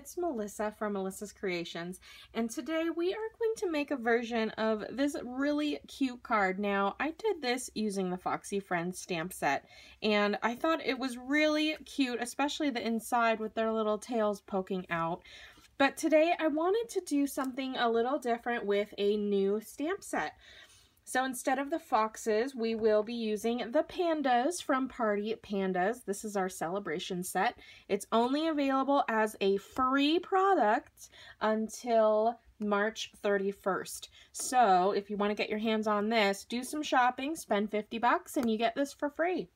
it's Melissa from Melissa's Creations, and today we are going to make a version of this really cute card. Now, I did this using the Foxy Friends stamp set, and I thought it was really cute, especially the inside with their little tails poking out. But today I wanted to do something a little different with a new stamp set. So instead of the foxes, we will be using the pandas from Party Pandas. This is our celebration set. It's only available as a free product until March 31st. So if you want to get your hands on this, do some shopping, spend 50 bucks, and you get this for free.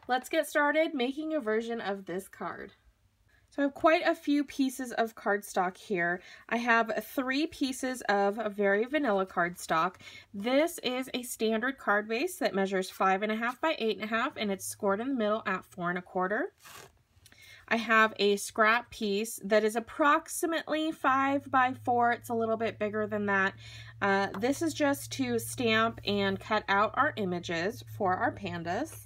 Let's get started making a version of this card. So I have quite a few pieces of cardstock here. I have 3 pieces of very vanilla cardstock. This is a standard card base that measures 5.5 by 8.5, and it's scored in the middle at 4 1/4. I have a scrap piece that is approximately 5 by 4. It's a little bit bigger than that. This is just to stamp and cut out our images for our pandas.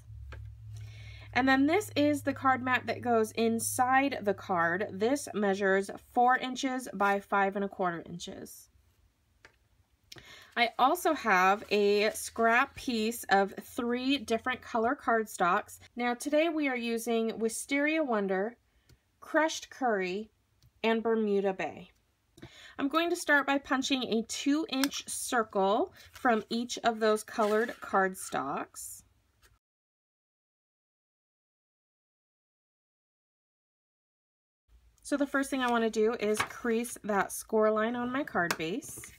And then this is the card mat that goes inside the card. This measures 4 inches by 5 1/4 inches. I also have a scrap piece of 3 different color cardstocks. Now today we are using Wisteria Wonder, Crushed Curry, and Bermuda Bay. I'm going to start by punching a 2-inch circle from each of those colored cardstocks. So the first thing I want to do is crease that score line on my card base.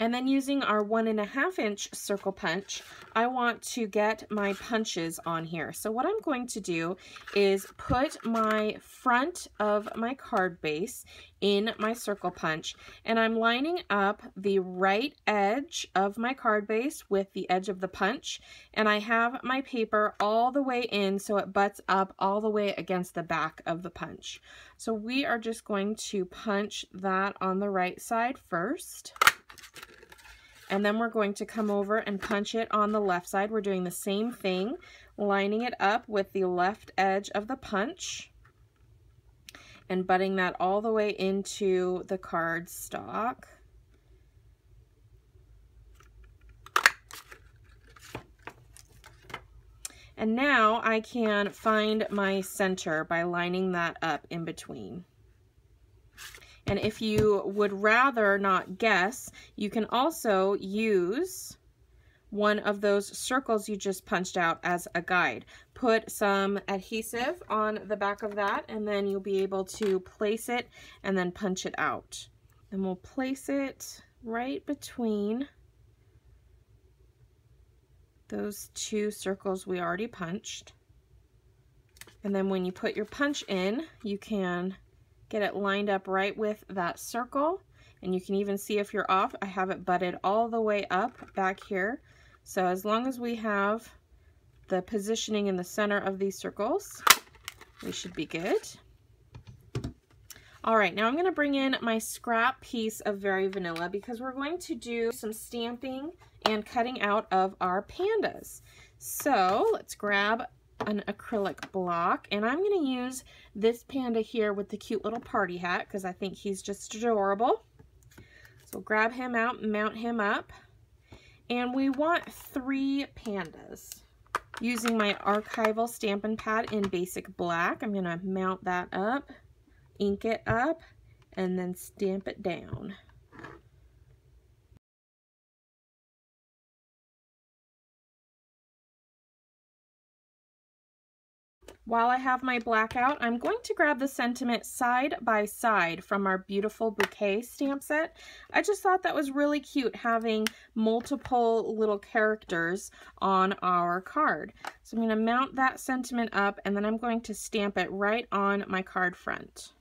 And then using our 1.5-inch circle punch, I want to get my punches on here. So what I'm going to do is put my front of my card base in my circle punch, and I'm lining up the right edge of my card base with the edge of the punch, and I have my paper all the way in so it butts up all the way against the back of the punch. So we are just going to punch that on the right side first. And then we're going to come over and punch it on the left side. We're doing the same thing, lining it up with the left edge of the punch and butting that all the way into the cardstock. And now I can find my center by lining that up in between. And if you would rather not guess, you can also use one of those circles you just punched out as a guide. Put some adhesive on the back of that, and then you'll be able to place it and then punch it out. And we'll place it right between those 2 circles we already punched. And then when you put your punch in, you can get it lined up right with that circle, and you can even see if you're off. I have it butted all the way up back here. So as long as we have the positioning in the center of these circles, we should be good. All right, now I'm going to bring in my scrap piece of Very Vanilla because we're going to do some stamping and cutting out of our pandas. So let's grab an acrylic block, and I'm going to use this panda here with the cute little party hat because I think he's just adorable. So grab him out and mount him up, and we want 3 pandas. Using my archival Stampin' pad in basic black, I'm going to mount that up, ink it up, and then stamp it down. While I have my black out, I'm going to grab the sentiment Side by Side from our beautiful bouquet stamp set. I just thought that was really cute having multiple little characters on our card. So I'm going to mount that sentiment up, and then I'm going to stamp it right on my card front.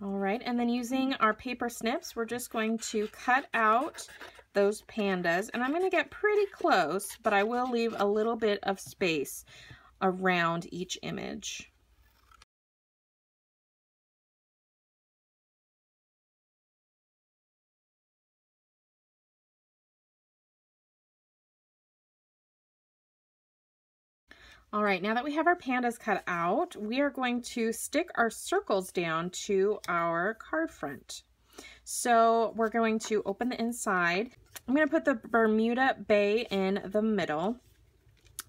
All right, and then using our paper snips, we're just going to cut out those pandas, and I'm going to get pretty close, but I will leave a little bit of space around each image. All right, now that we have our pandas cut out, we are going to stick our circles down to our card front. So we're going to open the inside. I'm going to put the Bermuda Bay in the middle.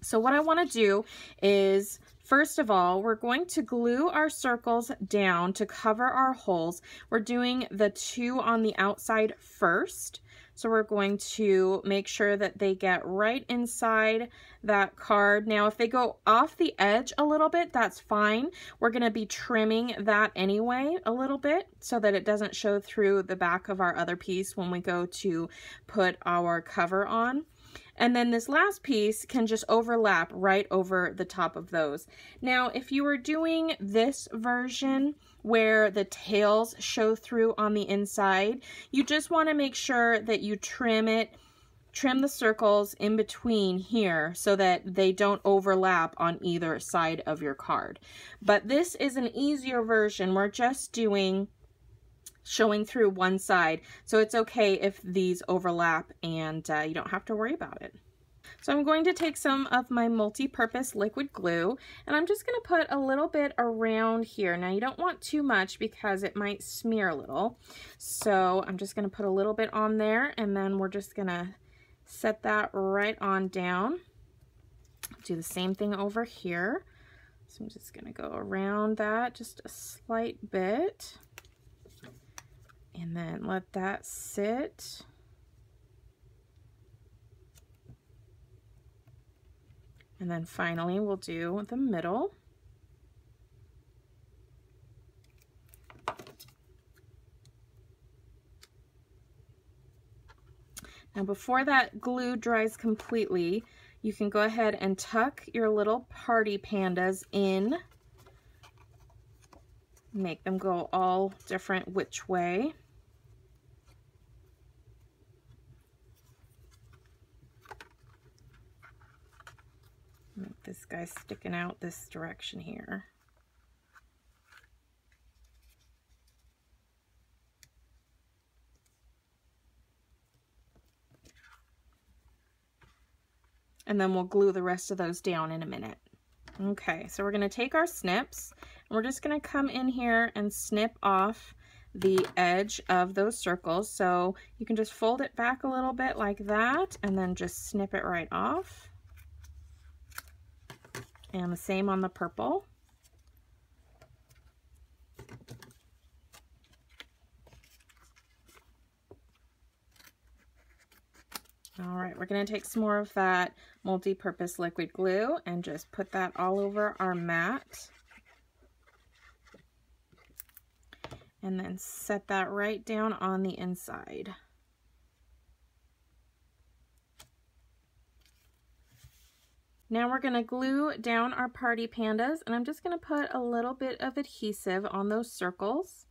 So what I want to do is, first of all, we're going to glue our circles down to cover our holes. We're doing the 2 on the outside first. So we're going to make sure that they get right inside that card. Now, if they go off the edge a little bit, that's fine. We're going to be trimming that anyway a little bit so that it doesn't show through the back of our other piece when we go to put our cover on. And then this last piece can just overlap right over the top of those. Now, if you were doing this version where the tails show through on the inside, you just want to make sure that you trim the circles in between here so that they don't overlap on either side of your card. But this is an easier version. We're just doing showing through one side, so it's okay if these overlap and you don't have to worry about it. So I'm going to take some of my multi-purpose liquid glue and I'm just going to put a little bit around here. Now you don't want too much because it might smear a little, so I'm just going to put a little bit on there and then we're just going to set that right on down. Do the same thing over here. So I'm just going to go around that just a slight bit. And then let that sit. And then finally we'll do the middle. Now before that glue dries completely, you can go ahead and tuck your little party pandas in. Make them go all different which way. Make this guy sticking out this direction here. And then we'll glue the rest of those down in a minute. Okay, so we're going to take our snips and we're just going to come in here and snip off the edge of those circles. So you can just fold it back a little bit like that and then just snip it right off. And the same on the purple. All right, we're going to take some more of that multi-purpose liquid glue and just put that all over our mat. And then set that right down on the inside. Now we're going to glue down our party pandas, and I'm just going to put a little bit of adhesive on those circles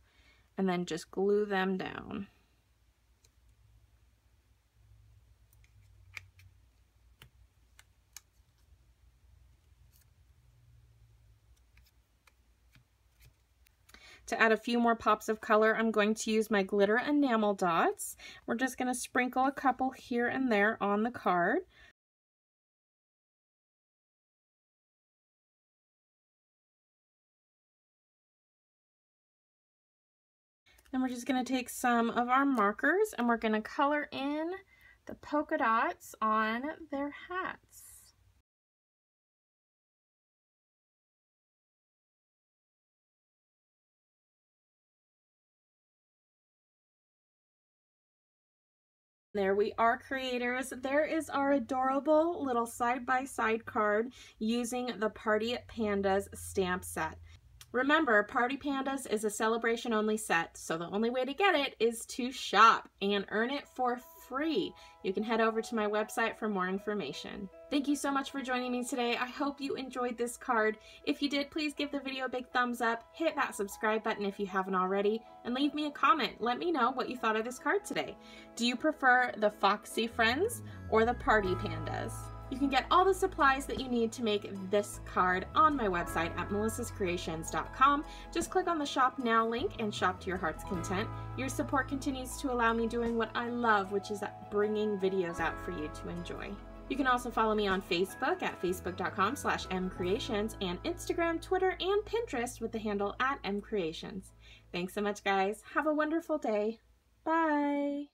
and then just glue them down. To add a few more pops of color, I'm going to use my glitter enamel dots. We're just going to sprinkle a couple here and there on the card. Then we're just going to take some of our markers and we're going to color in the polka dots on their hats. There we are, creators. There is our adorable little side-by-side card using the Party Pandas stamp set. Remember, Party Pandas is a celebration only set, so the only way to get it is to shop and earn it for free. You can head over to my website for more information. Thank you so much for joining me today. I hope you enjoyed this card. If you did, please give the video a big thumbs up, hit that subscribe button if you haven't already, and leave me a comment. Let me know what you thought of this card today. Do you prefer the Foxy Friends or the Party Pandas? You can get all the supplies that you need to make this card on my website at melissascreations.com. Just click on the Shop Now link and shop to your heart's content. Your support continues to allow me doing what I love, which is bringing videos out for you to enjoy. You can also follow me on Facebook at facebook.com/mcreations and Instagram, Twitter, and Pinterest with the handle @mcreations. Thanks so much, guys. Have a wonderful day. Bye.